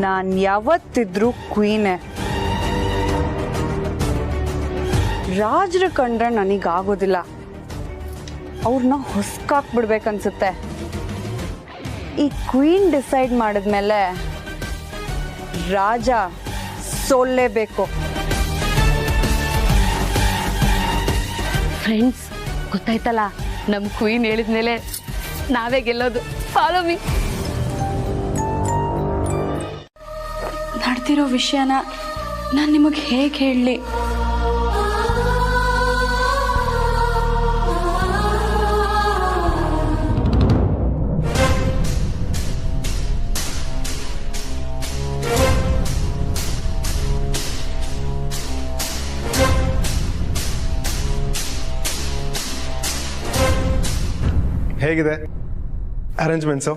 ನಾನು ಯಾವತ್ತಿದ್ರೂ ಕ್ವೀನೇ. ರಾಜ್ರ ಕಂಡ್ರೆ ನನಗಾಗೋದಿಲ್ಲ, ಅವ್ರನ್ನ ಹೊಸ್ಕಾಕ್ಬಿಡ್ಬೇಕನ್ಸುತ್ತೆ. ಈ ಕ್ವೀನ್ ಡಿಸೈಡ್ ಮಾಡಿದ್ಮೇಲೆ ರಾಜ ಸೋಲ್ಲೇಬೇಕು. ಫ್ರೆಂಡ್ಸ್, ಗೊತ್ತಾಯ್ತಲ್ಲ, ನಮ್ಮ ಕ್ವೀನ್ ಹೇಳಿದ್ಮೇಲೆ ನಾವೇ ಗೆಲ್ಲೋದು. Follow me. ನಡೆದಿರೋ ವಿಷಯನ ನಾನು ನಿಮಗೆ ಹೇಗೆ ಹೇಳಲಿ? ಹೇಗಿದೆ ಅರೇಂಜ್ಮೆಂಟ್ಸು?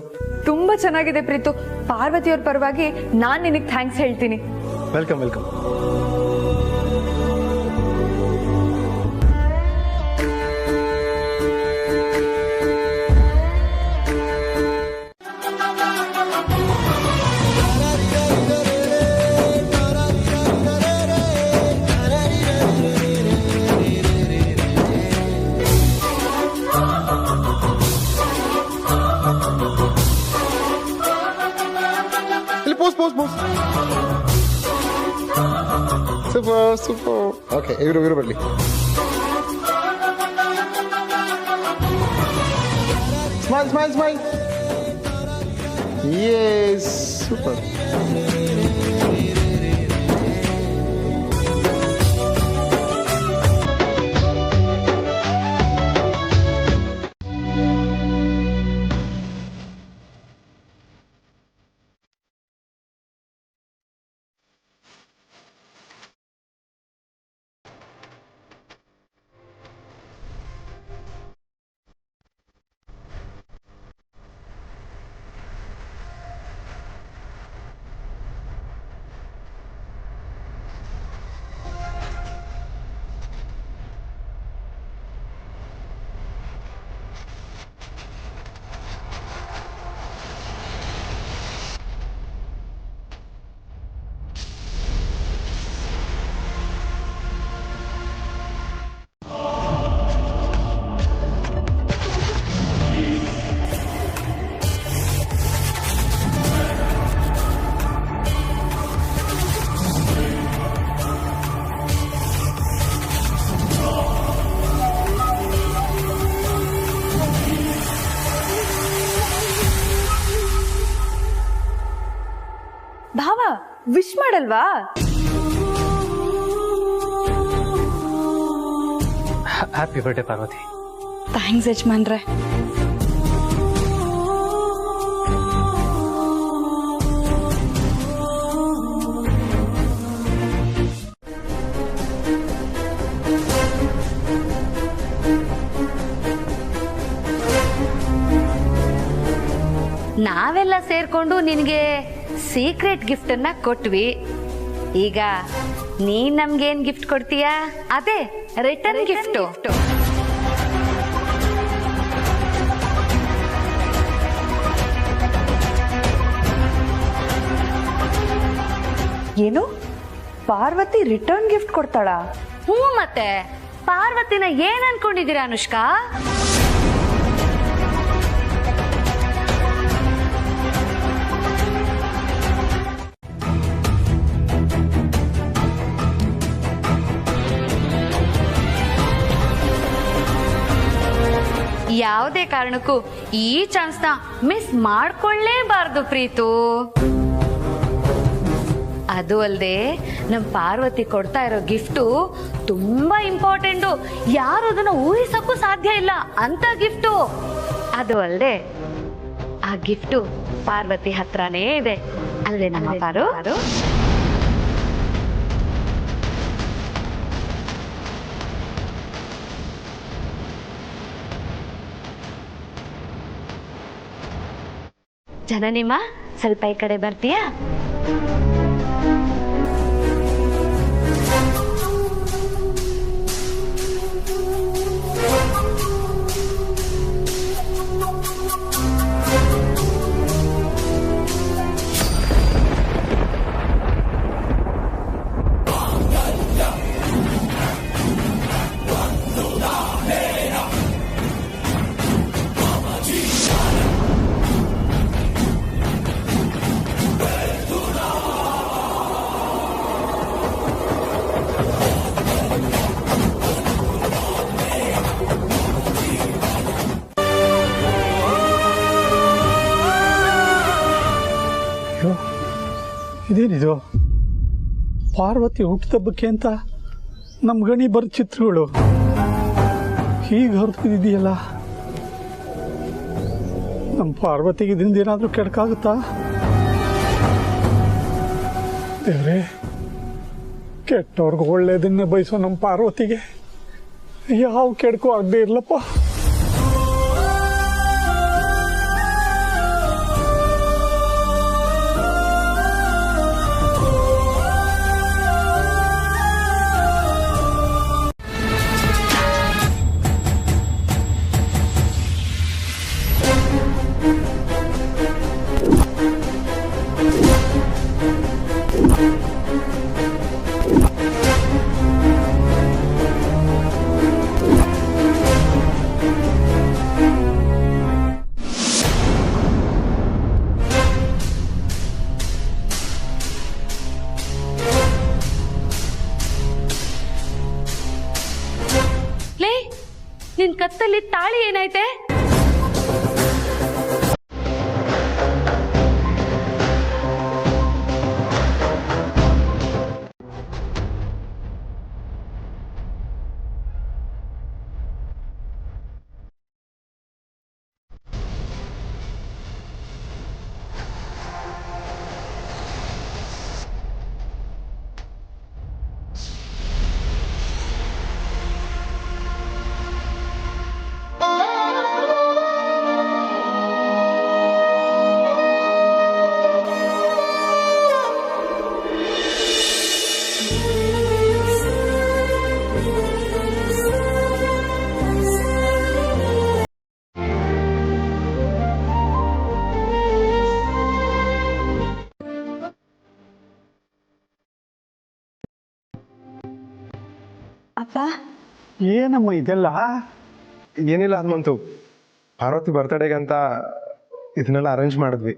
ತುಂಬಾ ಚೆನ್ನಾಗಿದೆ ಪ್ರೀತು. ಪಾರ್ವತಿಯವ್ರ ಪರವಾಗಿ ನಾನ್ ನಿನಗೆ ಥ್ಯಾಂಕ್ಸ್ ಹೇಳ್ತೀನಿ. Welcome welcome. Pose. Super. Okay, ಇವರು ಬರಲಿ. Smile. Yes, super. ಭಾವ, ವಿಶ್ ಮಾಡಲ್ವಾ? Happy birthday Parvati. ಥ್ಯಾಂಕ್ಸ್ ಯಜಮಾನ್ರೆ. ನಾವೆಲ್ಲ ಸೇರ್ಕೊಂಡು ನಿನಗೆ ಸೀಕ್ರೆಟ್ ಗಿಫ್ಟ್ ಅನ್ನ ಕೊಟ್ವಿ. ಈಗ ನೀನ್ ನಮ್ಗೇನ್ ಗಿಫ್ಟ್ ಕೊಡ್ತೀಯಾ? ಅದೇ ರಿಟರ್ನ್ ಗಿಫ್ಟ್. ಏನು, ಪಾರ್ವತಿ ರಿಟರ್ನ್ ಗಿಫ್ಟ್ ಕೊಡ್ತಾಳಾ? ಹ್ಞೂ, ಮತ್ತೆ ಪಾರ್ವತಿನ ಏನ್ ಅನ್ಕೊಂಡಿದ್ದೀರಾ ಅನುಷ್ಕಾ? ಯಾವುದೇ ಕಾರಣಕ್ಕೂ ಈ ಚಾನ್ಸ್ ನ ಮಿಸ್ ಮಾಡ್ಕೊಳ್ಳೇಬಾರ್ದು ಪ್ರೀತು. ಅದು ಅಲ್ಲದೆ ನಮ್ ಪಾರ್ವತಿ ಕೊಡ್ತಾ ಇರೋ ಗಿಫ್ಟು ತುಂಬಾ ಇಂಪಾರ್ಟೆಂಟು. ಯಾರು ಅದನ್ನ ಊಹಿಸಕ್ಕೂ ಸಾಧ್ಯ ಇಲ್ಲ ಅಂತ ಗಿಫ್ಟು. ಅದು ಅಲ್ಲದೆ ಆ ಗಿಫ್ಟು ಪಾರ್ವತಿ ಹತ್ರನೇ ಇದೆ ಅಲ್ವೇ ನಮ್ಮ ಪಾರು? ಜನನಿಮ್ಮ, ಸ್ವಲ್ಪ ಈ ಕಡೆ ಬರ್ತೀಯಾ? ಅಯ್ಯೋ ಇದೇನಿದು ಪಾರ್ವತಿ ಹುಟ್ಟುಹಬ್ಬಕ್ಕೆ ಅಂತ ನಮ್ಮ ಗಣಿ ಬರೋ ಚಿತ್ರಗಳು ಹೀಗೆ ಹೊರತಿದೆಯಲ್ಲ. ನಮ್ಮ ಪಾರ್ವತಿಗೆ ಇದರಿಂದ ಏನಾದರೂ ಕೆಡಕಾಗುತ್ತಾ? ದೇವ್ರೆ, ಕೆಟ್ಟವ್ರಿಗೆ ಒಳ್ಳೇದನ್ನೇ ಬಯಸೋ ನಮ್ಮ ಪಾರ್ವತಿಗೆ ಯಾವ ಕೆಡಕು ಆಗದೆ ಇರ್ಲಪ್ಪ. ಲೇ, ನಿನ್ ಕತ್ತಲ್ಲಿ ತಾಳಿ ಏನೈತೆ? ಅಪ್ಪ, ಏನಮ್ಮ ಇದೆಲ್ಲ? ಏನಿಲ್ಲ ಹನುಮಂತು, ಪಾರ್ವತಿ ಬರ್ತಡೇಗೆ ಅಂತ ಇದನ್ನೆಲ್ಲ ಅರೇಂಜ್ ಮಾಡಿದ್ವಿ.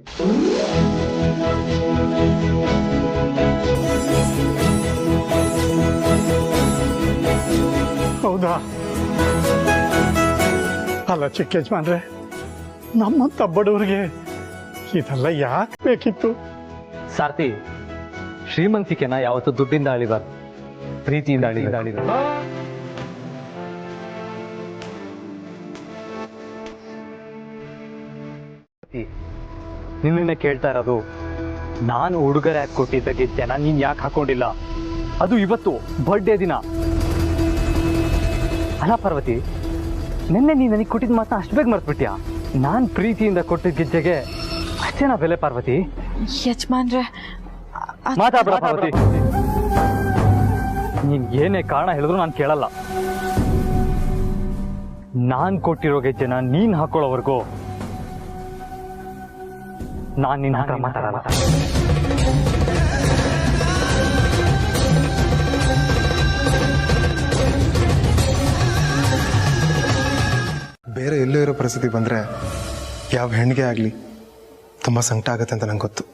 ಹೌದಾ? ಅಲ್ಲ ಚಿಕ್ಕ ಯಜಮಾನ್ರೆ, ನಮ್ಮಂತ ಬಡವರಿಗೆ ಇದೆಲ್ಲ ಯಾಕೆ ಬೇಕಿತ್ತು? ಸಾರ್ಥಿ, ಶ್ರೀಮಂತಿಕೆನ ಯಾವತ್ತೂ ದುಡ್ಡಿಂದ ಅಳಿಬಾರ್ದು, ಪ್ರೀತಿಯಿಂದ ಅಳಿಬಾರ್ದು. ನಿನ್ನ ಕೇಳ್ತಾ ಇರೋದು, ನಾನು ಉಡುಗೊರೆ ಹಾಕಿ ಕೊಟ್ಟಿದ್ದ ಗೆಜ್ಜೆನ ನೀನ್ ಯಾಕೆ ಹಾಕೊಂಡಿಲ್ಲ? ಅದು ಇವತ್ತು ಬರ್ಡೇ ದಿನ ಅಲ್ಲ ಪಾರ್ವತಿ. ನಿನ್ನೆ ನೀನು ನನಗೆ ಕೊಟ್ಟಿದ್ದ ಮಾತನ್ನ ಅಷ್ಟು ಬೇಗ ಮರ್ತ್ಬಿಟ್ಯಾ? ನಾನು ಪ್ರೀತಿಯಿಂದ ಕೊಟ್ಟಿದ್ದ ಗೆಜ್ಜೆಗೆ ಅಷ್ಟೇನಾ ಬೆಲೆ ಪಾರ್ವತಿ? ಯಜಮಾನ್ರೆ, ಮಾತಾಡ್ಬೇಡ ಪಾರ್ವತಿ. ನೀನ್ ಏನೇ ಕಾರಣ ಹೇಳಿದ್ರು ನಾನು ಕೇಳಲ್ಲ. ನಾನ್ ಕೊಟ್ಟಿರೋ ಗೆಜ್ಜೆನ ನೀನ್ ಹಾಕೊಳ್ಳೋವರೆಗೂ ನಾನ್ ನಿನ್ನ ಹತ್ರ ಮಾತಾಡಲ್ಲ. ಬೇರೆ ಎಲ್ಲೋ ಇರೋ ಪರಿಸ್ಥಿತಿ ಬಂದರೆ ಯಾವ ಹೆಣ್ಣಿಗೆ ಆಗಲಿ ತುಂಬ ಸಂಕಟ ಆಗುತ್ತೆ ಅಂತ ನಂಗೆ ಗೊತ್ತು.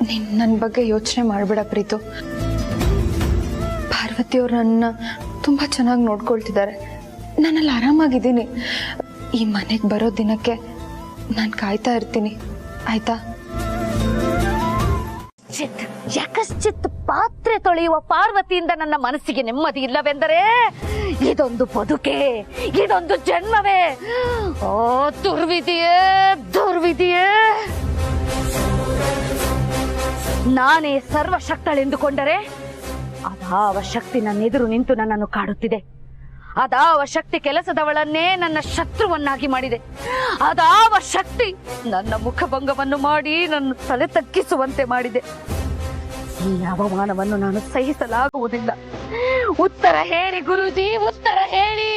ನೀನು ನನ್ನ ಬಗ್ಗೆ ಯೋಚನೆ ಮಾಡಬೇಡ ಪ್ರೀತು. ಪಾರ್ವತಿಯವರು ನನ್ನ ತುಂಬ ಚೆನ್ನಾಗಿ ನೋಡ್ಕೊಳ್ತಿದ್ದಾರೆ. ನಾನಲ್ಲಿ ಆರಾಮಾಗಿದ್ದೀನಿ. ಈ ಮನೆಗೆ ಬರೋ ದಿನಕ್ಕೆ ನಾನು ಕಾಯ್ತಾ ಇರ್ತೀನಿ, ಆಯ್ತಾ? ಯಕಶ್ಚಿತ್ ಪಾತ್ರೆ ತೊಳೆಯುವ ಪಾರ್ವತಿಯಿಂದ ನನ್ನ ಮನಸ್ಸಿಗೆ ನೆಮ್ಮದಿ ಇಲ್ಲವೆಂದರೆ ಇದೊಂದು ಬದುಕೆ, ಇದೊಂದು ಜನ್ಮವೇ. ಓ ದುರ್ವಿಧಿಯೇ, ದುರ್ವಿಧಿಯೇ. ನಾನೇ ಸರ್ವಶಕ್ತಳೆಂದುಕೊಂಡರೆ ಅದಾವ ಶಕ್ತಿ ನನ್ನ ಎದುರು ನಿಂತು ನನ್ನನ್ನು ಕಾಡುತ್ತಿದೆ. ಅದಾವ ಶಕ್ತಿ ಕೆಲಸದವಳನ್ನೇ ನನ್ನ ಶತ್ರುವನ್ನಾಗಿ ಮಾಡಿದೆ. ಅದಾವ ಶಕ್ತಿ ನನ್ನ ಮುಖಭಂಗವನ್ನು ಮಾಡಿ ನನ್ನ ತಲೆ ತಗ್ಗಿಸುವಂತೆ ಮಾಡಿದೆ. ಈ ಅವಮಾನವನ್ನು ನಾನು ಸಹಿಸಲಾಗುವುದಿಲ್ಲ. ಉತ್ತರ ಹೇಳಿ ಗುರೂಜಿ, ಉತ್ತರ ಹೇಳಿ.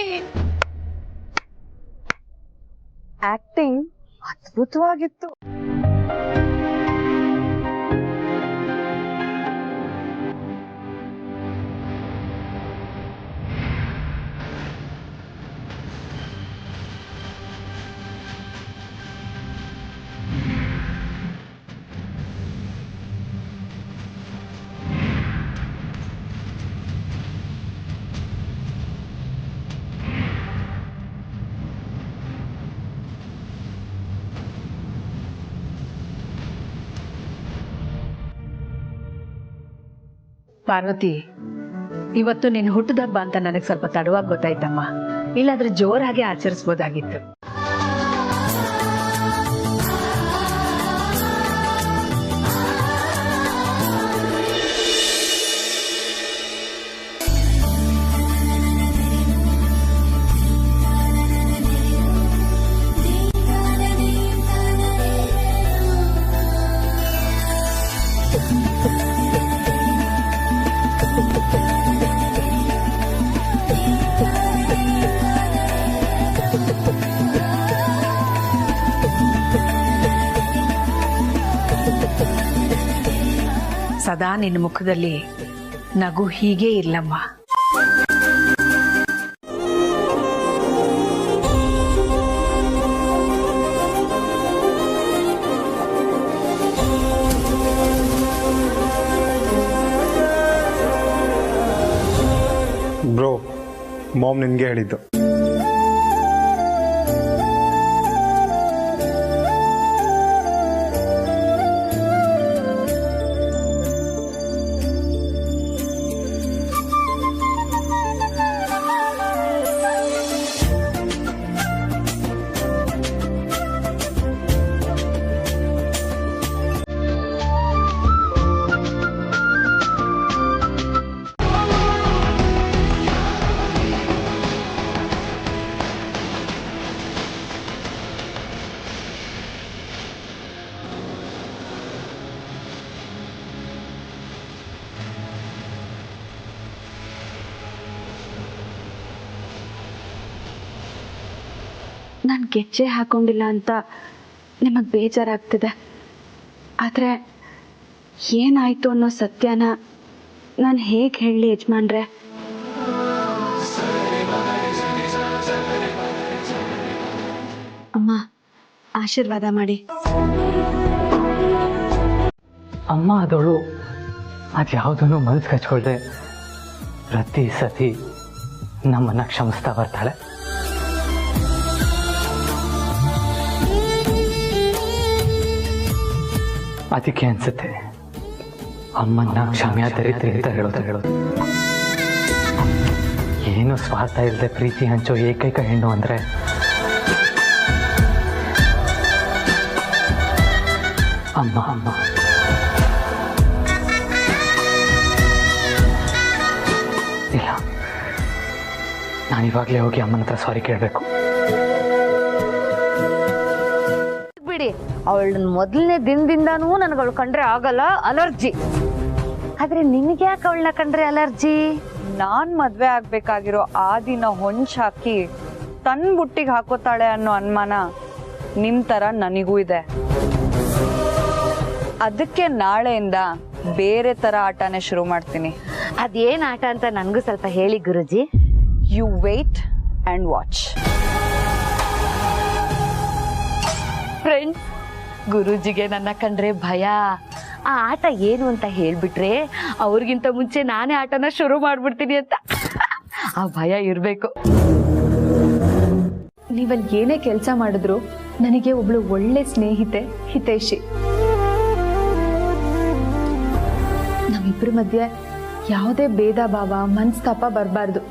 ಆಕ್ಟಿಂಗ್ ಅದ್ಭುತವಾಗಿತ್ತು. ಪಾರ್ವತಿ, ಇವತ್ತು ನಿನ್ನ ಹುಟ್ಟದಬ್ಬ ಅಂತ ನನಗೆ ಸ್ವಲ್ಪ ತಡವಾಗಿ ಗೊತ್ತಾಯ್ತಮ್ಮ. ಇಲ್ಲಾಂದ್ರೆ ಜೋರಾಗಿ ಆಚರಿಸ್ಬೋದಾಗಿತ್ತು. ಸದಾ ನಿನ್ನ ಮುಖದಲ್ಲಿ ನಗು ಹೀಗೆ ಇರ್ಲಮ್ಮ. ಬ್ರೋ, ಮಾಮ್ ನಿನಗೆ ಹೇಳಿದ್ದು. ನಾನು ಗೆಜ್ಜೆ ಹಾಕೊಂಡಿಲ್ಲ ಅಂತ ನಿಮಗೆ ಬೇಜಾರಾಗ್ತಿದೆ. ಆದರೆ ಏನಾಯಿತು ಅನ್ನೋ ಸತ್ಯನ ನಾನು ಹೇಗೆ ಹೇಳಲಿ ಯಜಮಾನ್ರೆ? ಅಮ್ಮ, ಆಶೀರ್ವಾದ ಮಾಡಿ. ಅಮ್ಮ ಆದವಳು ಅದ್ಯಾವುದನ್ನು ಮನಸ್ಸು ಹಚ್ಕೊಳ್ದೆ ಪ್ರತಿ ಸತಿ ನಮ್ಮನ್ನು ಕ್ಷಮಿಸ್ತಾ ಬರ್ತಾಳೆ. ಅದಕ್ಕೆ ಅನ್ಸುತ್ತೆ ಅಮ್ಮನ್ನ ಕ್ಷಮ್ಯ ದರಿದ್ರಿ ಅಂತ ಹೇಳೋದು. ಏನು ಸ್ವಾರ್ಥ ಇಲ್ಲದೆ ಪ್ರೀತಿ ಹಂಚೋ ಏಕೈಕ ಹೆಣ್ಣು ಅಂದ್ರೆ ಅಮ್ಮ. ಅಮ್ಮ ಇಲ್ಲ, ನಾನಿವಾಗಲೇ ಹೋಗಿ ಅಮ್ಮನ ಹತ್ರ ಸಾರಿ ಕೇಳಬೇಕು. ಬಿಡಿ, ಅವಳ ಮೊದಲನೇ ದಿನದಿಂದಾನೂ ನನಗೆ ಅವಳು ಕಂಡ್ರೆ ಆಗಲ್ಲ, ಅಲರ್ಜಿ. ಆದ್ರೆ ನಿನಗೆ ಯಾಕೆ ಅವಳನ್ನ ಕಂಡ್ರೆ ಅಲರ್ಜಿ? ನಾನ್ ಮದ್ವೆ ಆಗ್ಬೇಕಾಗಿರೋ ಆ ದಿನ ಹೊಂಚ್ ಹಾಕಿ ತನ್ನ ಬುಟ್ಟಿಗೆ ಹಾಕೋತಾಳೆ ಅನ್ನೋ ಅನುಮಾನ ನಿಮ್ ತರ ನನಗೂ ಇದೆ. ಅದಕ್ಕೆ ನಾಳೆಯಿಂದ ಬೇರೆ ತರ ಆಟನೇ ಶುರು ಮಾಡ್ತೀನಿ. ಅದೇನ್ ಆಟ ಅಂತ ನನ್ಗೂ ಸ್ವಲ್ಪ ಹೇಳಿ Guruji. You wait and watch. Friends, ಗುರೂಜಿಗೆ ನನ್ನ ಕಂಡ್ರೆ ಭಯ. ಆ ಆಟ ಏನು ಅಂತ ಹೇಳ್ಬಿಟ್ರೆ ಅವ್ರಿಗಿಂತ ಮುಂಚೆ ನಾನೇ ಆಟನ ಶುರು ಮಾಡ್ಬಿಡ್ತೀನಿ ಅಂತ ಆ ಭಯ ಇರ್ಬೇಕು. ನೀವಲ್ಲಿ ಏನೇ ಕೆಲಸ ಮಾಡಿದ್ರು ನನಗೆ ಒಬ್ಳು ಒಳ್ಳೆ ಸ್ನೇಹಿತೆ ಹಿತೈಷಿ. ನಮ್ಮಿಬ್ಬರ ಮಧ್ಯೆ ಯಾವುದೇ ಭೇದ ಭಾವ ಮನಸ್ತಾಪ ಬರಬಾರ್ದು.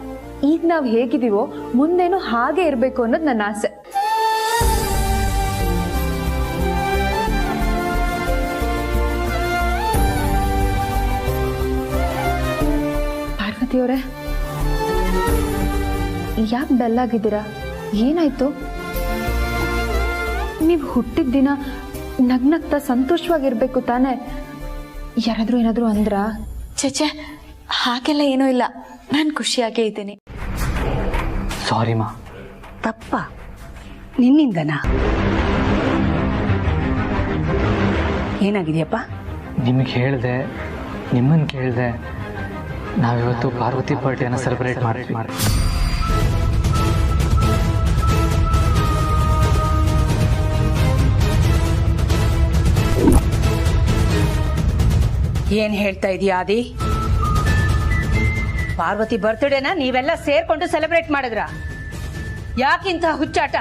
ಈಗ ನಾವು ಹೇಗಿದ್ದೀವೋ ಮುಂದೇನು ಹಾಗೆ ಇರಬೇಕು ಅನ್ನೋದು ನನ್ನ ಆಸೆ. ಪಾರ್ವತಿಯವರೇ, ಯಾಕೆ ಡಲ್ ಆಗಿದ್ದೀರಾ? ಏನಾಯ್ತು? ನೀವು ಹುಟ್ಟಿದ ದಿನ ನಗ್ನಗ್ತಾ ಸಂತೋಷವಾಗಿರ್ಬೇಕು ತಾನೆ. ಯಾರಾದ್ರೂ ಏನಾದ್ರು ಅಂದ್ರ? ಚೇಚೆ, ಹಾಗೆಲ್ಲ ಏನೂ ಇಲ್ಲ, ನಾನು ಖುಷಿಯಾಗೇ ಇದ್ದೀನಿ. ಸಾರಿ ಮಾ. ತಪ್ಪ ನಿನ್ನಿಂದನಾ? ಏನಾಗಿದೆಯಪ್ಪ? ನಿಮಗೆ ಹೇಳಿದೆ, ನಿಮ್ಮನ್ನು ಕೇಳಿದೆ, ನಾವಿವತ್ತು ಪಾರ್ವತಿ ಬರ್ಡೇನ ಸೆಲೆಬ್ರೇಟ್ ಮಾಡ್ತೀವಿ. ಏನ್ ಹೇಳ್ತಾ ಇದೀಯ ಆದಿ? ಪಾರ್ವತಿ ಬರ್ತ್ಡೇನ ನೀವೆಲ್ಲ ಸೇರ್ಕೊಂಡು ಸೆಲೆಬ್ರೇಟ್ ಮಾಡಿದ್ರ? ಯಾಕಿಂತ ಹುಚ್ಚಾಟ?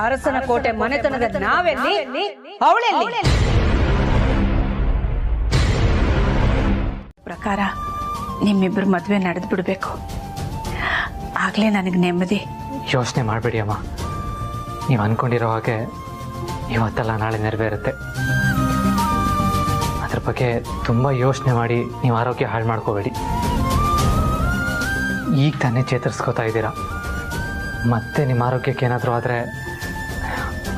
ಅರಸನ ಕೋಟೆ ಮನೆತನದ ನಾವೆಲ್ಲಿ, ಅವಳೆಲ್ಲಿ? ಪ್ರಕಾರ ನಿಮ್ಮಿಬ್ಬರು ಮದುವೆ ನಡೆದು ಬಿಡಬೇಕು. ಆಗಲೇ ನನಗೆ ನೆಮ್ಮದಿ. ಯೋಚನೆ ಮಾಡಬೇಡಿ ಅಮ್ಮ, ನೀವು ಅಂದ್ಕೊಂಡಿರೋ ಹಾಗೆ ಇವತ್ತಲ್ಲ ನಾಳೆ ನೆರವೇರುತ್ತೆ. ಅದ್ರ ಬಗ್ಗೆ ತುಂಬ ಯೋಚನೆ ಮಾಡಿ ನೀವು ಆರೋಗ್ಯ ಹಾಳು ಮಾಡ್ಕೋಬೇಡಿ. ಈಗ ತಾನೇ ಚೇತರಿಸ್ಕೋತಾ ಇದ್ದೀರಾ, ಮತ್ತೆ ನಿಮ್ಮ ಆರೋಗ್ಯಕ್ಕೆ ಏನಾದರೂ ಆದರೆ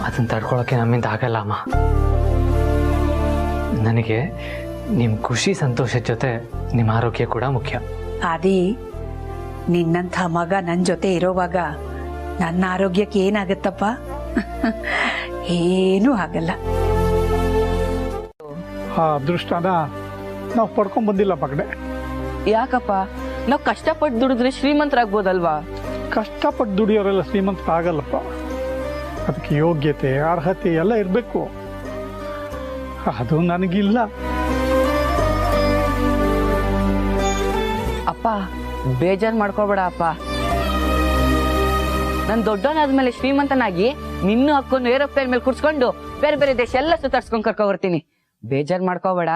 ಅದನ್ನು ತಡ್ಕೊಳ್ಳೋಕ್ಕೆ ನಮ್ಮಿಂದ ಆಗಲ್ಲ ಅಮ್ಮ. ನನಗೆ ನಿಮ್ಮ ಖುಷಿ ಸಂತೋಷದ ಜೊತೆ ನಿಮ್ಮ ಆರೋಗ್ಯ ಕೂಡ ಮುಖ್ಯ. ಆದಿ, ನಿನ್ನಂಥ ಮಗ ನನ್ನ ಜೊತೆ ಇರೋವಾಗ ನನ್ನ ಆರೋಗ್ಯಕ್ಕೆ ಏನಾಗತ್ತಪ್ಪ? ಏನೂ ಆಗಲ್ಲ. ಆ ಅದೃಷ್ಟನ ನಾವು ಪಡ್ಕೊಂಡ್ ಬಂದಿಲ್ಲ ಮಗನೆ. ಯಾಕಪ್ಪ? ನಾವು ಕಷ್ಟಪಟ್ಟು ದುಡಿದ್ರೆ ಶ್ರೀಮಂತರಾಗ್ಬೋದಲ್ವಾ? ಕಷ್ಟಪಟ್ಟು ದುಡಿಯೋರೆಲ್ಲ ಶ್ರೀಮಂತರಾಗಲ್ಲಪ್ಪ. ಅದಕ್ಕೆ ಯೋಗ್ಯತೆ ಅರ್ಹತೆ ಎಲ್ಲ ಇರಬೇಕು. ಅದು ನನಗಿಲ್ಲ. ಅಪ್ಪ ಬೇಜಾರು ಮಾಡ್ಕೋಬೇಡ ಅಪ್ಪ. ನಾನು ದೊಡ್ಡವನಾದ್ಮೇಲೆ ಶ್ರೀಮಂತನಾಗಿ ನಿನ್ನೂ ಹಾಕೊಂಡು ಏರೋಪ್ಲೇನ್ ಮೇಲೆ ಕುಡ್ಸ್ಕೊಂಡು ಬೇರೆ ಬೇರೆ ದೇಶ ಎಲ್ಲ ಸುತ್ತಾಡ್ಸ್ಕೊಂಡ್ ಕರ್ಕೊ ಬರ್ತೀನಿ. ಬೇಜಾರು ಮಾಡ್ಕೋಬೇಡ.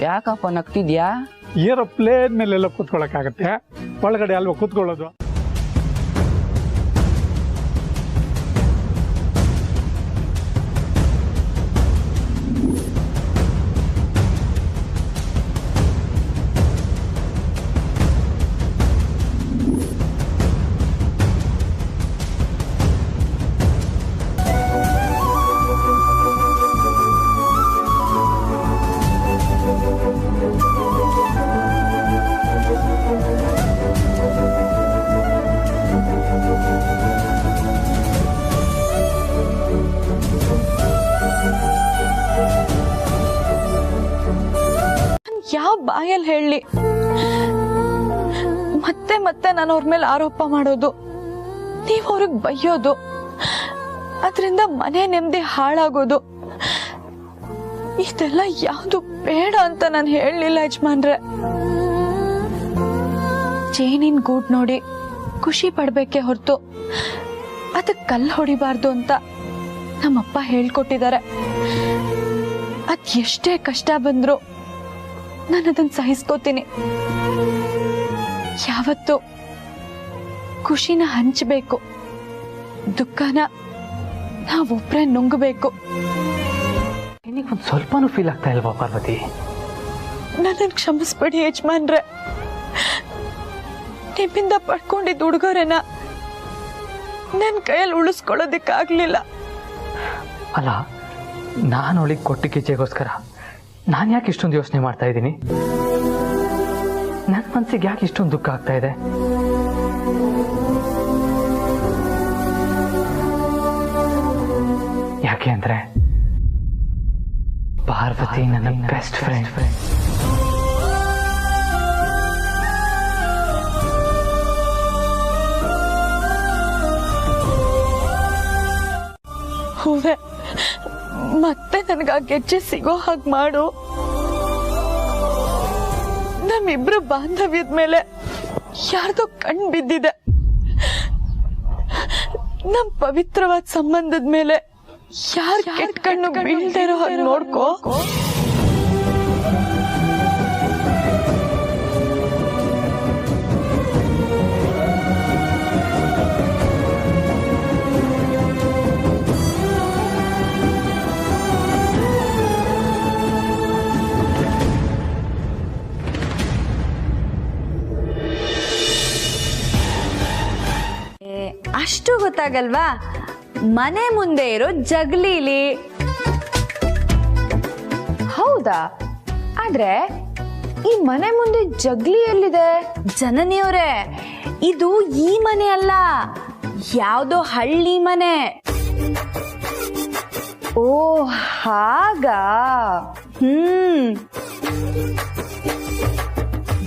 ಯಾಕಪ್ಪ ನಗ್ತಿದ್ಯಾ? ಏರೋಪ್ಲೇನ್ ಮೇಲೆಲ್ಲ ಕೂತ್ಕೊಳ್ಳೋಕ್ಕಾಗತ್ತೆ? ಒಳಗಡೆ ಅಲ್ವಾ ಕೂತ್ಕೊಳ್ಳೋದು? ಯಾವ ಬಾಯಲ್ಲಿ ಹೇಳಿ? ಮತ್ತೆ ಮತ್ತೆ ನಾನು ಅವ್ರ ಮೇಲೆ ಆರೋಪ ಮಾಡೋದು, ನೀವು ಅವ್ರಿಗೆ ಬೈಯೋದು, ಅದರಿಂದ ಮನೆ ನೆಮ್ಮದಿ ಹಾಳಾಗೋದು, ಇದೆಲ್ಲ ಯಾವುದು ಬೇಡ ಅಂತ ನಾನು ಹೇಳಲಿಲ್ಲ ಯಜಮಾನ್ರೆ. ಜೇನಿನ್ ಗೂಡ್ ನೋಡಿ ಖುಷಿ ಪಡ್ಬೇಕೆ ಹೊರತು ಅದಕ್ಕೆ ಕಲ್ಲು ಹೊಡಿಬಾರ್ದು ಅಂತ ನಮ್ಮಪ್ಪ ಹೇಳ್ಕೊಟ್ಟಿದ್ದಾರೆ. ಅದ್ ಎಷ್ಟೇ ಕಷ್ಟ ಬಂದ್ರು ನಾನು ಅದನ್ನ ಸಹಿಸ್ಕೋತೀನಿ. ಯಾವತ್ತು ಖುಷಿನ ಹಂಚಬೇಕು, ದುಃಖನ ನಾವೊಬ್ರೆ ನುಂಗಬೇಕು. ನಿನಗೊಂದು ಸ್ವಲ್ಪನೂ ಫೀಲ್ ಆಗ್ತಾ ಇಲ್ವಾ ಪಾರ್ವತಿ? ನನ್ನನ್ನು ಕ್ಷಮಿಸ್ಬೇಡಿ ಯಜಮಾನ್ರೆ. ನಿಮ್ಮಿಂದ ಪಡ್ಕೊಂಡಿದ್ದ ಉಡುಗೊರೆನ ನನ್ನ ಕೈಯಲ್ಲಿ ಉಳಿಸ್ಕೊಳ್ಳೋದಕ್ಕಾಗ್ಲಿಲ್ಲ. ಅಲ್ಲ, ನಾನು ಅವಳಿಗೆ ಕೊಟ್ಟ ಗೆಜ್ಜೆಗೋಸ್ಕರ ನಾನು ಯಾಕೆ ಇಷ್ಟೊಂದು ಯೋಚನೆ ಮಾಡ್ತಾ ಇದ್ದೀನಿ? ನನ್ನ ಮನಸ್ಸಿಗೆ ಯಾಕೆ ಇಷ್ಟೊಂದು ದುಃಖ ಆಗ್ತಾ ಇದೆ? ಯಾಕೆ ಅಂದ್ರೆ ಪಾರ್ವತಿ ನನ್ನ ಬೆಸ್ಟ್ ಫ್ರೆಂಡ್. ಹೂವೆ, ಮತ್ತೆ ನನಗ ಗೆಜ್ಜೆ ಸಿಗೋ ಹಾಗೆ ಮಾಡು. ನಮ್ಮಿಬ್ರು ಬಾಂಧವ್ಯದ ಮೇಲೆ ಯಾರ್ದೋ ಕಣ್ ಬಿದ್ದಿದೆ. ನಮ್ ಪವಿತ್ರವಾದ ಸಂಬಂಧದ ಮೇಲೆ ಯಾರ್ ಕೆಟ್ಟ ಕಣ್ಣು ಬೀಳ್ದೇ ಇರೋ ಹಾಗೆ ನೋಡ್ಕೋ. ಅಷ್ಟು ಗೊತ್ತಾಗಲ್ವಾ? ಮನೆ ಮುಂದೆ ಇರೋ ಜಗ್ಲೀಲಿ. ಹೌದಾ? ಆದ್ರೆ ಈ ಮನೆ ಮುಂದೆ ಜಗ್ಲಿ ಎಲ್ಲಿದೆ? ಜನನಿಯವರೇ, ಇದು ಈ ಮನೆ ಅಲ್ಲ, ಯಾವ್ದೋ ಹಳ್ಳಿ ಮನೆ. ಓ ಹಾಗಾ?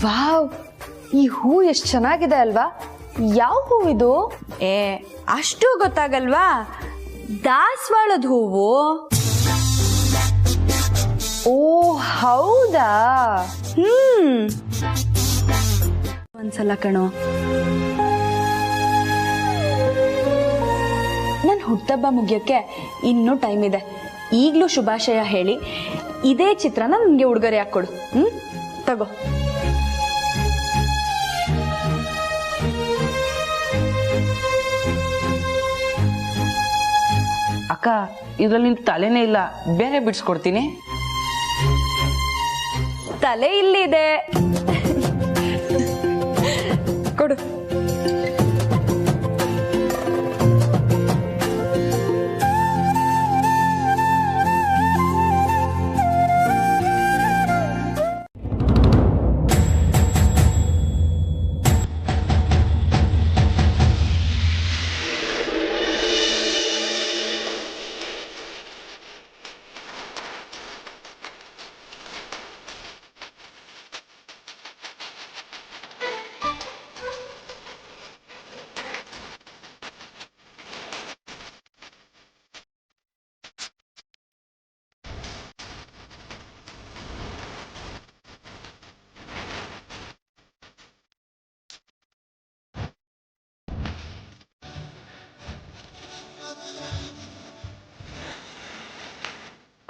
ವಾವ್, ಈ ಹೂ ಎಷ್ಟು ಚೆನ್ನಾಗಿದೆ ಅಲ್ವಾ? ಯಾವ ಹೂವಿದು? ಅಷ್ಟು ಗೊತ್ತಾಗಲ್ವಾ? ದಾಸವಾಳದ ಹೂವು. ಓ ಹೌದಾ? ಒಂದ್ಸಲ ಕಣೋ, ನನ್ ಹುಟ್ಟಹಬ್ಬ ಮುಗಿಯೋಕೆ ಇನ್ನೂ ಟೈಮ್ ಇದೆ. ಈಗಲೂ ಶುಭಾಶಯ ಹೇಳಿ ಇದೇ ಚಿತ್ರನ ನನಗೆ ಉಡುಗೊರೆ ಹಾಕ್ಕೊಡು. ತಗೋ. ಅಕ್ಕ ಇದ್ರಲ್ಲಿ ನಿನ್ ತಲೆನೇ ಇಲ್ಲ, ಬೇರೆ ಬಿಡ್ಸ್ಕೊಡ್ತೀನಿ. ತಲೆ ಇಲ್ಲಿದೆ, ಕೊಡು.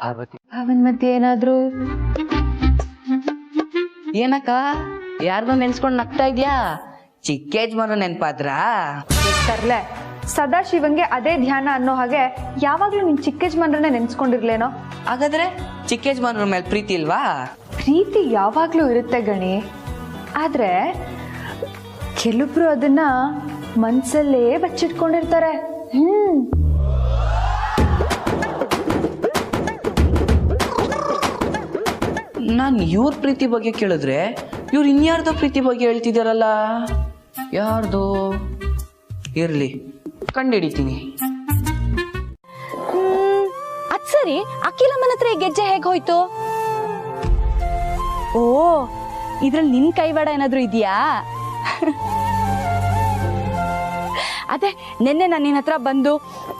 ಪಾರ್ವತಿ, ಅವನ್ ಮತ್ತೆ ಏನಾದ್ರು ಏನಕ್ಕ ಯಾರ್ದೋ ನೆನ್ಸ್ಕೊಂಡ್ ನಗ್ತಾ ಇದ್ಯಾ? ಚಿಕ್ಕ ಯಜಮಾನ್ರು ನೆನ್ಪಾದ್ರಾ? ತರ್ಲೆ ಸದಾಶಿವಂಗೆ ಅದೇ ಧ್ಯಾನ ಅನ್ನೋ ಹಾಗೆ ಯಾವಾಗ್ಲೂ ನಿನ್ ಚಿಕ್ಕ ಯಜಮಾನ್ರನ್ನೇ ನೆನ್ಸ್ಕೊಂಡಿರ್ಲೇನೋ. ಹಾಗಾದ್ರೆ ಚಿಕ್ಕ ಯಜಮಾನ್ರ ಮೇಲೆ ಪ್ರೀತಿ ಇಲ್ವಾ? ಪ್ರೀತಿ ಯಾವಾಗ್ಲೂ ಇರುತ್ತೆ ಗಣಿ, ಆದ್ರೆ ಕೆಲವೊಬ್ರು ಅದನ್ನ ಮನ್ಸಲ್ಲೇ ಬಚ್ಚಿಟ್ಕೊಂಡಿರ್ತಾರೆ. ನಾನ್ ಇವ್ರ ಪ್ರೀತಿ ಬಗ್ಗೆ ಕೇಳಿದ್ರೆ ಇವ್ರು ಇನ್ಯಾರ್ದೋ ಪ್ರೀತಿ ಬಗ್ಗೆ ಹೇಳ್ತಿದಾರಲ್ಲ, ಯಾರ್ದು? ಇರ್ಲಿ, ಕಂಡಿಡಿತೀನಿ. ಅದ್ ಸರಿ, ಅಖಿಲಮ್ಮನ ಹತ್ರ ಈ ಗೆಜ್ಜೆ ಹೇಗ್ ಹೋಯ್ತು? ಓ, ಇದ್ರಲ್ಲಿ ನಿನ್ ಕೈವಾಡ ಏನಾದ್ರು ಇದೆಯಾ? ಅದೇ ನಿನ್ನೆ ನಾನು ನಿನ್ನ ಹತ್ರ ಬಂದು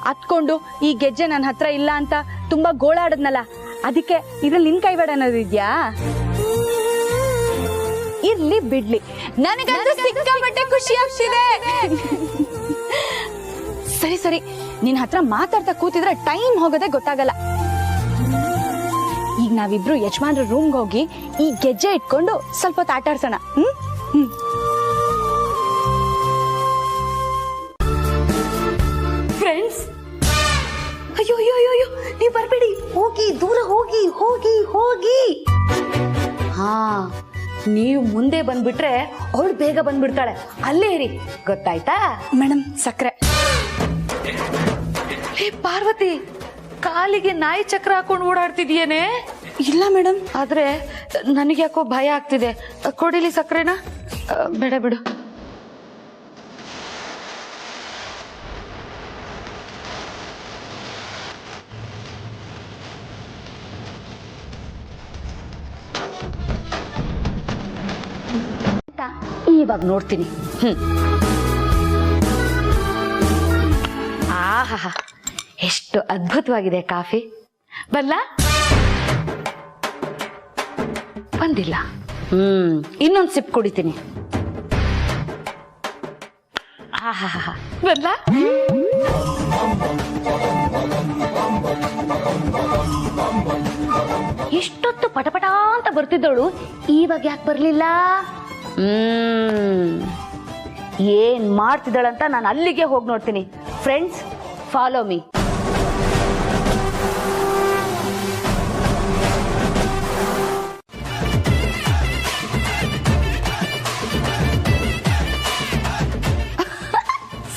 ಹತ್ಕೊಂಡು ಈ ಗೆಜ್ಜೆ ನನ್ನ ಹತ್ರ ಇಲ್ಲ ಅಂತ ತುಂಬಾ ಗೋಳಾಡದ್ನಲ್ಲ, ಅದಕ್ಕೆ ಇದ್ರಲ್ಲಿ ನಿನ್ ಕೈವಾಡ ಏನಾದ್ರು ಇದ್ಯಾ? ಇರ್ಲಿ ಬಿಡ್ಲಿ, ನನಗಂತೂ ಸಿಕ್ಕಾಪಟ್ಟೆ ಖುಷಿ ಆಗ್ತಿದೆ. ಸರಿ ಸರಿ, ನಿನ್ ಹತ್ರ ಮಾತಾಡ್ತಾ ಕೂತಿದ್ರೆ ಟೈಮ್ ಹೋಗೋದೇ ಗೊತ್ತಾಗಲ್ಲ. ಈಗ ನಾವಿಬ್ರು ಯಜಮಾನ್ರ ರೂಮ್ಗೆ ಹೋಗಿ ಈ ಗೆಜ್ಜೆ ಇಟ್ಕೊಂಡು ಸ್ವಲ್ಪ ಹೊತ್ತು ಆಟ ಆಡ್ಸೋಣ. ಫ್ರೆಂಡ್ಸ್, ಅಯ್ಯೋ ಅಯ್ಯೋ ಅಯ್ಯೋ, ನೀವು ಬರ್ಬೇಡಿ, ಹೋಗಿ ದೂರ ಹೋಗಿ ಹೋಗಿ ಹೋಗಿ. ಹಾ, ನೀವು ಮುಂದೆ ಬಂದ್ಬಿಟ್ರೆ ಅವಳು ಬೇಗ ಬಂದ್ಬಿಡ್ತಾಳೆ, ಅಲ್ಲೇ ಇರಿ, ಗೊತ್ತಾಯ್ತಾ? ಮೇಡಮ್ ಸಕ್ರೆ. ಹೇ ಪಾರ್ವತಿ, ಕಾಲಿಗೆ ನಾಯಿ ಚಕ್ರ ಹಾಕೊಂಡು ಓಡಾಡ್ತಿದ್ಯೇನೆ? ಇಲ್ಲ ಮೇಡಮ್, ಆದ್ರೆ ನನಗೆ ಯಾಕೋ ಭಯ ಆಗ್ತಿದೆ. ಕೊಡಿಲಿ ಸಕ್ರೆನಾ? ಬೇಡ ಬಿಡು. ಇವಾಗ ನೋಡ್ತೀನಿ. ಆಹಾ, ಎಷ್ಟು ಅದ್ಭುತವಾಗಿದೆ ಕಾಫಿ. ಬಲ್ಲ ಬಂದಿಲ್ಲ. ಇನ್ನೊಂದು ಸಿಪ್ ಕುಡಿತೀನಿ. ಆಹಾ, ಬಲ್ಲ ಎಷ್ಟೊತ್ತು ಪಟಪಟ ಅಂತ ಬರ್ತಿದ್ದವಳು ಇವಾಗ ಯಾಕೆ ಬರ್ಲಿಲ್ಲ? ಏನ್ ಮಾಡ್ತಿದ್ದಾಳಂತ ನಾನು ಅಲ್ಲಿಗೆ ಹೋಗಿ ನೋಡ್ತೀನಿ. Friends, follow me.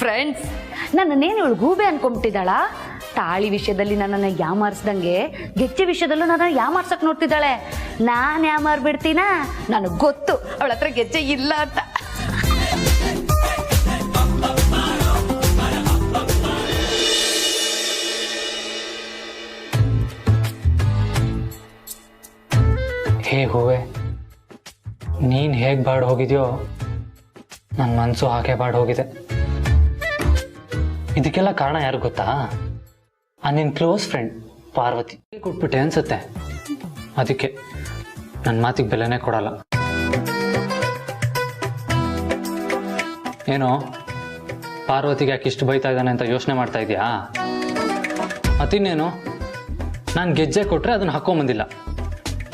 ಫ್ರೆಂಡ್ಸ್, ನನ್ನನ್ನೇನು ಇವಳು ಗೂಬೆ ಅನ್ಕೊಂಡ್ಬಿಟ್ಟಿದ್ದಾಳ? ತಾಳಿ ವಿಷಯದಲ್ಲಿ ನನ್ನನ್ನು ಯಾಮಾರಿಸ್ದಂಗೆ ಗೆಜ್ಜೆ ವಿಷಯದಲ್ಲೂ ನನ್ನ ಯಾಮಾರ್ಸಕ್ ನೋಡ್ತಿದ್ದಾಳೆ. ನಾನ್ ಯಾಮಾರ್ಬಿಡ್ತೀನ? ನನಗ್ ಗೊತ್ತು ಅವಳ ಹತ್ರ ಗೆಜ್ಜೆ ಇಲ್ಲ ಅಂತ. ಹೇ ಹೂವೆ, ನೀನ್ ಹೇಗ್ ಬಾಡ್ ಹೋಗಿದ್ಯೋ ನನ್ನ ಮನ್ಸು ಹಾಗೆ ಬಾಡ್ ಹೋಗಿದೆ. ಇದಕ್ಕೆಲ್ಲ ಕಾರಣ ಯಾರು ಗೊತ್ತಾ? ನಿನ್ ಕ್ಲೋಸ್ ಫ್ರೆಂಡ್ ಪಾರ್ವತಿ ಕೊಟ್ಬಿಟ್ಟೆ ಅನ್ಸುತ್ತೆ. ಅದಕ್ಕೆ ನನ್ನ ಮಾತಿಗೆ ಬೆಲೆನೇ ಕೊಡಲ್ಲ. ಏನೋ ಪಾರ್ವತಿಗೆ ಯಾಕೆ ಇಷ್ಟು ಬೈತಾ ಇದ್ದಾನೆ ಅಂತ ಯೋಚನೆ ಮಾಡ್ತಾ ಇದೀಯಾ? ಮತ್ತಿನ್ನೇನು, ನಾನು ಗೆಜ್ಜೆ ಕೊಟ್ರೆ ಅದನ್ನ ಹಾಕೊಂಬಂದಿಲ್ಲ,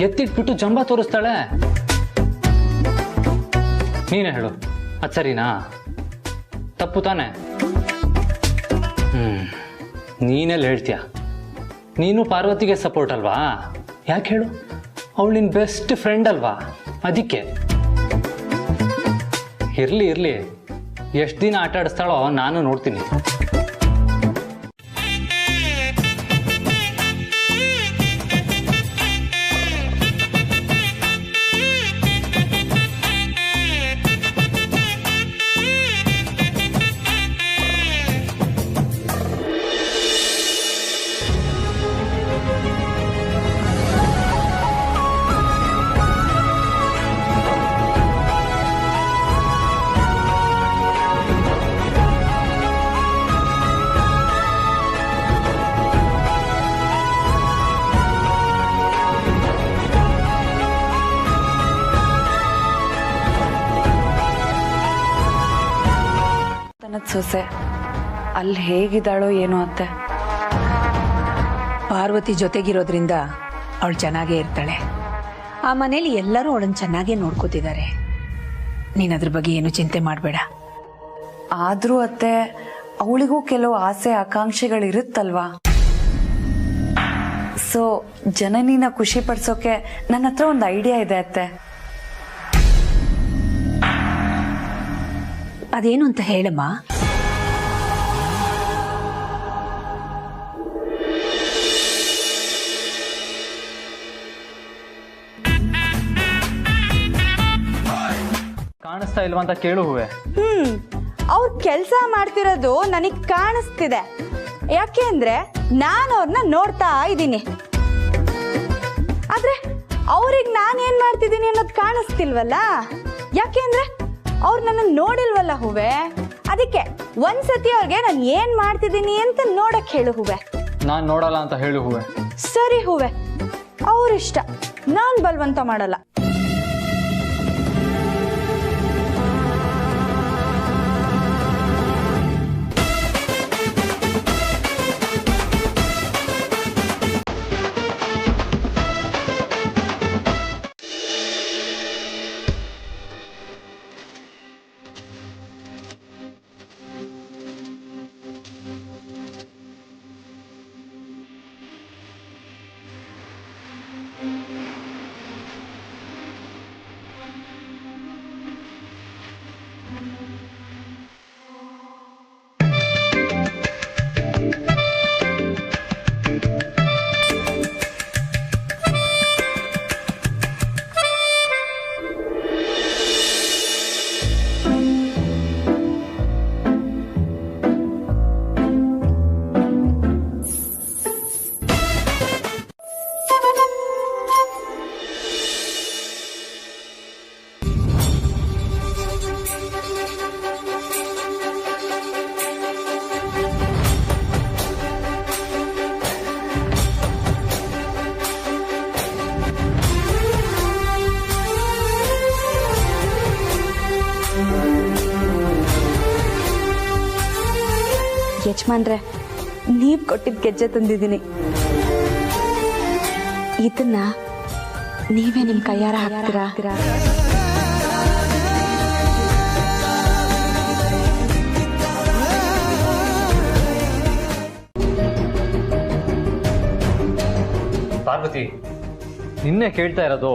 ಎತ್ತಿಟ್ಬಿಟ್ಟು ಜಂಬ ತೋರಿಸ್ತಾಳೆ. ನೀನೇ ಹೇಳು, ಅದು ಸರಿನಾ? ತಪ್ಪು ತಾನೆ? ನೀನೆಲ್ಲ ಹೇಳ್ತೀಯ? ನೀನು ಪಾರ್ವತಿಗೆ ಸಪೋರ್ಟ್ ಅಲ್ವಾ? ಯಾಕೆ ಹೇಳು? ಅವಳು ನಿನ್ನ ಬೆಸ್ಟ್ ಫ್ರೆಂಡ್ ಅಲ್ವಾ? ಅದಕ್ಕೆ ಇರ್ಲಿ ಇರ್ಲಿ, ಎಷ್ಟು ದಿನ ಆಟ ಆಡಿಸ್ತಾಳೋ ನಾನು ನೋಡ್ತೀನಿ. ಸೊಸೆ ಅಲ್ಲಿ ಹೇಗಿದ್ದಾಳೋ ಏನೋ ಅತ್ತೆ. ಪಾರ್ವತಿ ಜೊತೆಗಿರೋದ್ರಿಂದ ಅವಳು ಚೆನ್ನಾಗೇ ಇರ್ತಾಳೆ. ಆ ಮನೇಲಿ ಎಲ್ಲರೂ ಅವಳನ್ನು ಚೆನ್ನಾಗೇ ನೋಡ್ಕೋತಿದ್ದಾರೆ. ನೀನು ಅದ್ರ ಬಗ್ಗೆ ಏನು ಚಿಂತೆ ಮಾಡಬೇಡ. ಆದ್ರೂ ಅತ್ತೆ, ಅವಳಿಗೂ ಕೆಲವು ಆಸೆ ಆಕಾಂಕ್ಷೆಗಳಿರುತ್ತಲ್ವಾ. ಸೊ ಜನನಿನ ಖುಷಿ ಪಡಿಸೋಕೆ ನನ್ನ ಹತ್ರ ಒಂದು ಐಡಿಯಾ ಇದೆ ಅತ್ತೆ. ಅದೇನು ಅಂತ ಹೇಳಮ್ಮ. ಕಾಣಿಸ್ತಾ ಇಲ್ವಾ ಅಂತ ಕೇಳು ಹೂವೆ. ಅವ್ರ ಕೆಲಸ ಮಾಡ್ತಿರೋದು ನನಗ್ ಕಾಣಿಸ್ತಿದೆ. ಯಾಕೆ ಅಂದ್ರೆ ನಾನು ಅವ್ರನ್ನ ನೋಡ್ತಾ ಇದ್ದೀನಿ. ಆದ್ರೆ ಅವ್ರಿಗೆ ನಾನು ಏನ್ ಮಾಡ್ತಿದ್ದೀನಿ ಅನ್ನೋದು ಕಾಣಿಸ್ತಿಲ್ವಲ್ಲ. ಯಾಕೆ ಅಂದ್ರೆ ಅವ್ರು ನನ್ನ ನೋಡಿಲ್ವಲ್ಲ ಹೂವೆ. ಅದಕ್ಕೆ ಒಂದ್ಸತಿ ಅವ್ರಿಗೆ ನಾನು ಏನ್ ಮಾಡ್ತಿದ್ದೀನಿ ಅಂತ ನೋಡಕ್ ಹೇಳು ಹೂವೆ. ನಾನ್ ನೋಡಲ್ಲ ಅಂತ ಹೇಳು ಹೂವೆ. ಸರಿ ಹೂವೆ, ಅವ್ರಿಷ್ಟ, ನಾನ್ ಬಲ್ವಂತ ಮಾಡಲ್ಲ. ಯಜಮಾನ್ರೆ, ನೀವ್ ಕೊಟ್ಟಿದ್ ಗೆಜ್ಜೆ ತಂದಿದ್ದೀನಿ. ಇದನ್ನ ನೀವೇ ನಿಮ್ ಕೈಯಾರ ಹಾಕ್ತೀರಾ? ಪಾರ್ವತಿ, ನಿನ್ನೆ ಕೇಳ್ತಾ ಇರೋದು,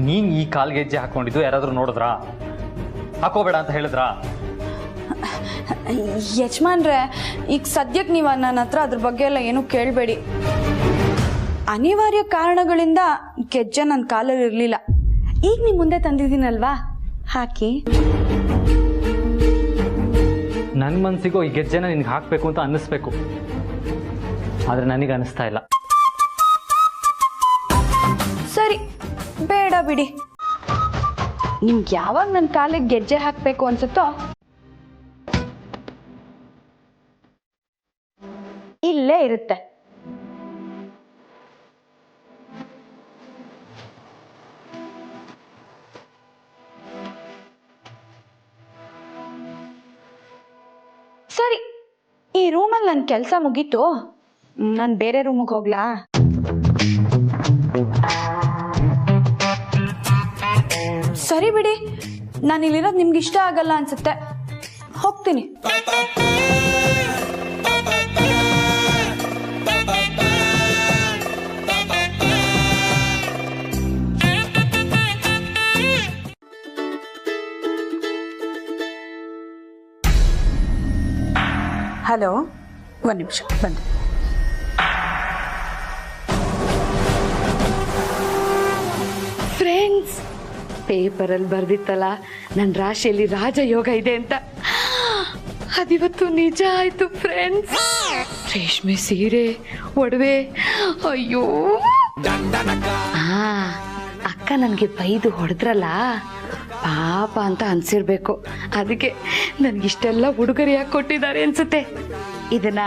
ನೀನ್ ಈ ಕಾಲ್ಗೆಜ್ಜೆ ಹಾಕೊಂಡಿದ್ದು ಯಾರಾದ್ರೂ ನೋಡಿದ್ರಾ? ಹಾಕೋಬೇಡ ಅಂತ ಹೇಳಿದ್ರಾ? ಯಜಮಾನ್ರೆ, ಈಗ ಸದ್ಯಕ್ಕೆ ನೀವು ನನ್ನ ಹತ್ರ ಅದ್ರ ಬಗ್ಗೆ ಎಲ್ಲ ಏನು ಕೇಳಬೇಡಿ. ಅನಿವಾರ್ಯ ಕಾರಣಗಳಿಂದ ಗೆಜ್ಜೆ ನನ್ನ ಕಾಲಲ್ಲಿ ಇರಲಿಲ್ಲ. ಈಗ ನಿಮ್ಮ ಮುಂದೆ ತಂದಿದ್ದೀನಲ್ವಾ, ಹಾಕಿ. ನನ್ನ ಮನಸ್ಸಿಗೂ ಈ ಗೆಜ್ಜೆನ ನಿನ್ಗೆ ಹಾಕಬೇಕು ಅಂತ ಅನ್ನಿಸ್ಬೇಕು, ಆದ್ರೆ ನನಗೆ ಅನ್ನಿಸ್ತಾ ಇಲ್ಲ. ಸರಿ, ಬೇಡ ಬಿಡಿ. ನಿಮ್ಗೆ ಯಾವಾಗ ನನ್ನ ಕಾಲಿಗೆ ಗೆಜ್ಜೆ ಹಾಕಬೇಕು ಅನ್ಸುತ್ತೋ ಇಲ್ಲೇ ಇರುತ್ತೆ. ಸರಿ, ಈ ರೂಮಲ್ಲಿ ನನ್ನ ಕೆಲಸ ಮುಗೀತು. ನಾನು ಬೇರೆ ರೂಮಿಗೆ ಹೋಗ್ಲಾ? ಬಿಡಿ, ನಾನು ಇಲ್ಲಿರೋದು ನಿಮ್ಗೆ ಇಷ್ಟ ಆಗಲ್ಲ ಅನ್ಸುತ್ತೆ, ಹೋಗ್ತೀನಿ. ಹಲೋ, ಒಂದು ನಿಮಿಷ ಬಂದು. ಫ್ರೆಂಡ್ಸ್, ಪೇಪರಲ್ಲಿ ಬರ್ದಿತ್ತಲ್ಲ ನನ್ನ ರಾಶಿಯಲ್ಲಿ ರಾಜಯೋಗ ಇದೆ ಅಂತ, ಅದಿವತ್ತು ನಿಜ ಆಯ್ತು ಫ್ರೆಂಡ್ಸ್. ರೇಷ್ಮೆ ಸೀರೆ, ಒಡವೆ, ಅಯ್ಯೋ. ಅಕ್ಕ ನನಗೆ ಬೈದು ಹೊಡೆದ್ರಲ್ಲ, ಪಾಪ ಅಂತ ಅನ್ಸಿರ್ಬೇಕು. ಅದಕ್ಕೆ ನನ್ಗಿಷ್ಟೆಲ್ಲ ಉಡುಗೊರೆ ಯಾಕೆ ಕೊಟ್ಟಿದ್ದಾರೆ ಅನ್ಸುತ್ತೆ. ಇದನ್ನ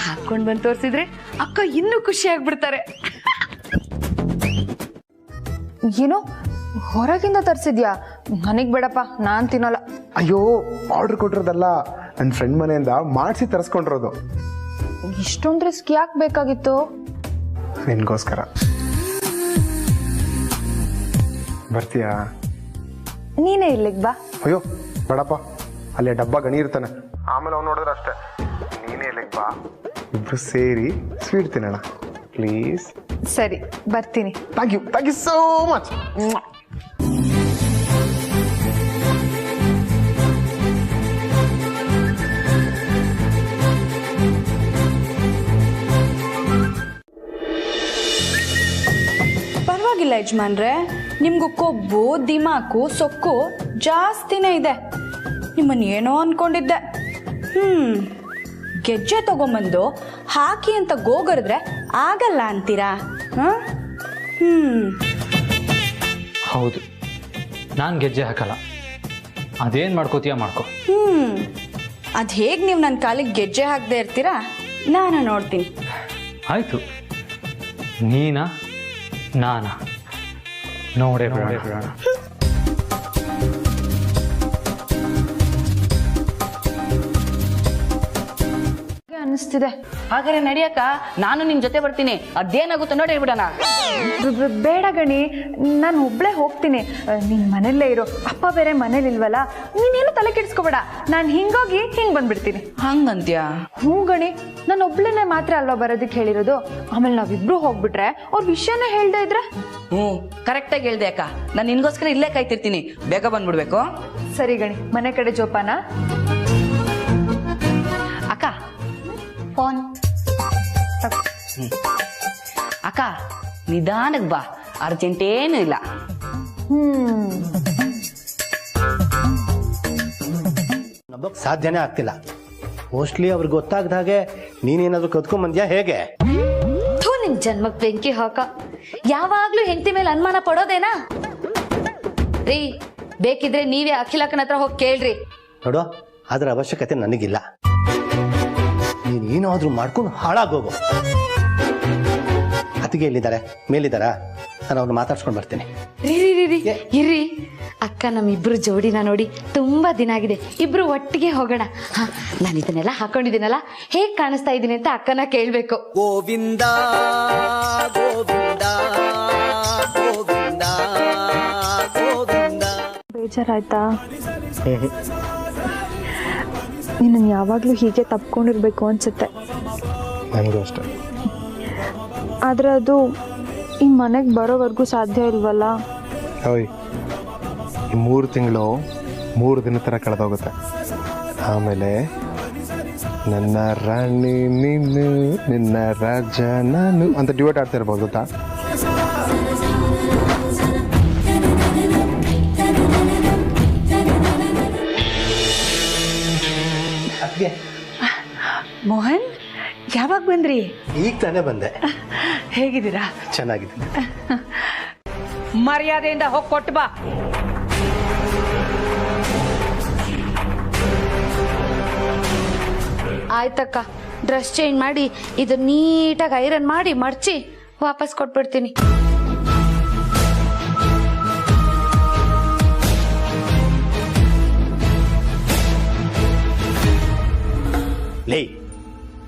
ಹಾಕೊಂಡ್ ಬಂದು ತೋರಿಸಿದ್ರೆ ಅಕ್ಕ ಇನ್ನೂ ಖುಷಿ ಆಗ್ಬಿಡ್ತಾರೆ. ಏನೋ ಹೊರಗಿಂದ ತರಿಸಿದ್ಯಾ? ನನಗೆ ಬೇಡಪ್ಪ, ನಾನು ತಿನ್ನಲ್ಲ. ಅಯ್ಯೋ, ಆರ್ಡರ್ ಕೊಟ್ಟಿರೋದಲ್ಲ, ನನ್ನ ಫ್ರೆಂಡ್ ಮನೆಯಿಂದ ಮಾಡಿಸಿ ತರಿಸ್ಕೊಂಡಿರೋದು. ಇಷ್ಟೊಂದು ರಿಸ್ಕ್ ಯಾಕೆ ಬೇಕಾಗಿತ್ತು? ನಿನ್ಗೋಸ್ಕರ. ಬರ್ತೀಯಾ? ನೀನೇ ಇಲ್ಲಿಗೆ ಬಾ. ಅಯ್ಯೋ ಬೇಡಪ್ಪ, ಅಲ್ಲಿ ಡಬ್ಬ ಗಣಿ ಇರ್ತಾನೆ, ಆಮೇಲೆ ಅವ್ನು ನೋಡಿದ್ರೆ ಅಷ್ಟೇ. ನೀನೇ ಇಲ್ಲಿಗೆ ಬಾ, ಇಬ್ರು ಸೇರಿ ಸ್ವೀಟ್ ತಿನ್ನೋಣ ಪ್ಲೀಸ್. ಸರಿ, ಬರ್ತೀನಿ. Thank you so much. ಪರವಾಗಿಲ್ಲ ಯಜಮಾನ್ರೆ, ನಿಮ್ಗೂ ಕೊಬ್ಬು ದಿಮಾಕು ಸೊಕ್ಕು ಜಾಸ್ತಿನೇ ಇದೆ. ನಿಮ್ಮನ್ನು ಏನೋ ಅನ್ಕೊಂಡಿದ್ದೆ. ಗೆಜ್ಜೆ ತಗೊಂಬಂದು ಹಾಕಿ ಅಂತ ಗೋಗರಿದ್ರೆ ಆಗಲ್ಲ ಅಂತೀರಾ? ಹೌದು, ನಾನು ಗೆಜ್ಜೆ ಹಾಕಲ್ಲ. ಅದೇನು ಮಾಡ್ಕೋತೀಯ ಮಾಡ್ಕೋ. ಅದು ಹೇಗೆ ನೀವು ನನ್ನ ಕಾಲಿಗೆ ಗೆಜ್ಜೆ ಹಾಕದೆ ಇರ್ತೀರಾ? ನಾನು ನೋಡ್ತೀನಿ. ಆಯ್ತು, ನೀನಾ ನಾನಾ ನೋಡೇ ಬಿಡೋಣ. ಅನಿಸ್ತಿದೆ. ಹಾಗಾದ್ರೆ ನಡಿಯಕ್ಕ, ನಾನು ನಿನ್ ಜೊತೆ ಬರ್ತೀನಿ. ಅದೇನಾಗುತ್ತೋ ನೋಡಿ ಬಿಡೋಣ. ಬೇಡ ಗಣಿ, ನಾನು ಒಬ್ಳೆ ಹೋಗ್ತೀನಿ. ನೀನ್ ಮನೆಯಲ್ಲೇ ಇರೋ. ಅಪ್ಪ ಬೇರೆ ಮನೇಲಿಲ್ವಲ್ಲ, ನೀನೇನು ತಲೆ ಕೆಡಿಸ್ಕೋಬೇಡ. ನಾನು ಹಿಂಗೋಗಿ ಹಿಂಗ್ ಬಂದ್ಬಿಡ್ತೀನಿ. ಹಂಗಂತ್ಯಾ? ಹ್ಞೂ ಗಣಿ, ನಾನು ಒಬ್ಳೇನೆ ಮಾತ್ರ ಅಲ್ವಾ ಬರೋದಕ್ಕೆ ಹೇಳಿರೋದು. ಆಮೇಲೆ ನಾವಿಬ್ರು ಹೋಗ್ಬಿಟ್ರೆ ಅವ್ರ ವಿಷಯನೇ ಹೇಳ್ದೆ ಇದ್ರೆ. ಕರೆಕ್ಟಾಗಿ ಹೇಳ್ದೆ ಅಕ್ಕ. ನಾನು ನಿನ್ಗೋಸ್ಕರ ಇಲ್ಲೇ ಕಾಯ್ತಿರ್ತೀನಿ, ಬೇಗ ಬಂದ್ಬಿಡ್ಬೇಕು. ಸರಿ ಗಣಿ, ಮನೆ ಕಡೆ ಜೋಪಾನ. ಅಕ್ಕ ಫೋನ್. ಅಕ್ಕ ನಿಧಾನಕ್ಕೆ ಬಾ, ಅರ್ಜೆಂಟ್ ಏನು ಇಲ್ಲ. ಸಾಧ್ಯನೇ ಆಗ್ತಿಲ್ಲ. ಮೋಸ್ಟ್ಲಿ ಅವ್ರಿಗೆ ಗೊತ್ತಾಗದ ಹಾಗೆ ನೀನೇನಾದ್ರೂ ಕದ್ಕೊಂಡ್ ಬಂದ್ಯಾ ಹೇಗೆ? ನಿನ್ ಜನ್ಮಕ್ ಬೆಂಕಿ ಹಾಕ. ಯಾವಾಗ್ಲೂ ಹೆಂಡತಿ ಮೇಲೆ ಅನುಮಾನ ಪಡೋದೇನಾ ರೀ? ಬೇಕಿದ್ರೆ ನೀವೇ ಅಖಿಲಕ್ಕನ ಹತ್ರ ಹೋಗಿ ಕೇಳ್ರಿ. ನೋಡು, ಅದ್ರ ಅವಶ್ಯಕತೆ ನನಗಿಲ್ಲ. ನೀನೇನಾದ್ರೂ ಮಾಡ್ಕೊಂಡು ಹಾಳಾಗೋಗು. ಅತ್ತಿಗೆ ಎಲ್ಲಿದ್ದಾರೆ? ಮೇಲಿದ್ದಾರಾ? ನಾನು ಅವ್ರನ್ನ ಮಾತಾಡ್ಸ್ಕೊಂಡು ಬರ್ತೀನಿ. ಇರ್ರಿ, ಅಕ್ಕ ನಮ್ಮಿಬ್ರು ಜೋಡಿನ ನೋಡಿ ತುಂಬಾ ದಿನ ಆಗಿದೆ. ಇಬ್ರು ಒಟ್ಟಿಗೆ ಹೋಗೋಣ. ನಾನು ಇದನ್ನೆಲ್ಲ ಹಾಕೊಂಡಿದ್ದೀನಲ್ಲ, ಹೇಗ್ ಕಾಣಿಸ್ತಾ ಇದ್ದೀನಿ ಅಂತ ಅಕ್ಕನ ಕೇಳ್ಬೇಕು. ಗೋವಿಂದ ಗೋವಿಂದ ಗೋವಿಂದ ಗೋವಿಂದ. ಬೇಜಾರಾಯ್ತಾ? ನೀನು ಯಾವಾಗಲೂ ಹೀಗೆ ತಪ್ಕೊಂಡಿರ್ಬೇಕು ಅನ್ಸುತ್ತೆ. ನನಗೂ ಅಷ್ಟೇ. ಆದರೆ ಅದು ಈ ಮನೆಗೆ ಬರೋವರೆಗೂ ಸಾಧ್ಯ ಇಲ್ವಲ್ಲ. ಓಯ್, ಈ 3 ತಿಂಗಳು 3 ದಿನ ಥರ ಕಳೆದೋಗುತ್ತೆ. ಆಮೇಲೆ ನನ್ನ ರಾಣಿ ನೀನು, ನಿನ್ನ ರಾಜ ನಾನು ಅಂತ ಡ್ಯೂಯೇಟ್ ಆಡ್ತಾ ಇರ್ಬೋದು ಗೊತ್ತಾ? ಮೋಹನ್, ಯಾವಾಗ ಬಂದ್ರಿ? ಈಗ ತಾನೇ ಬಂದೆ. ಹೇಗಿದ್ದೀರಾ? ಚೆನ್ನಾಗಿದ್ದೀನಿ. ಮರ್ಯಾದೆಯಿಂದ ಹೋಗಿ ಕೊಟ್ಟು ಬಾ. ಆಯ್ತಕ್ಕ, ಡ್ರೆಸ್ ಚೇಂಜ್ ಮಾಡಿ ಇದು ನೀಟಾಗಿ ಐರನ್ ಮಾಡಿ ಮಡ್ಚಿ ವಾಪಸ್ ಕೊಟ್ಬಿಡ್ತೀನಿ. ಲೇ,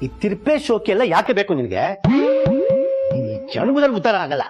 ಈ ತಿರ್ಪೆ ಶೋಕಿ ಎಲ್ಲ ಯಾಕೆ ಬೇಕು ನಿನಗೆ? ಜನ್ಮದಲ್ಲಿ ಉತ್ತರ ಆಗಲ್ಲ.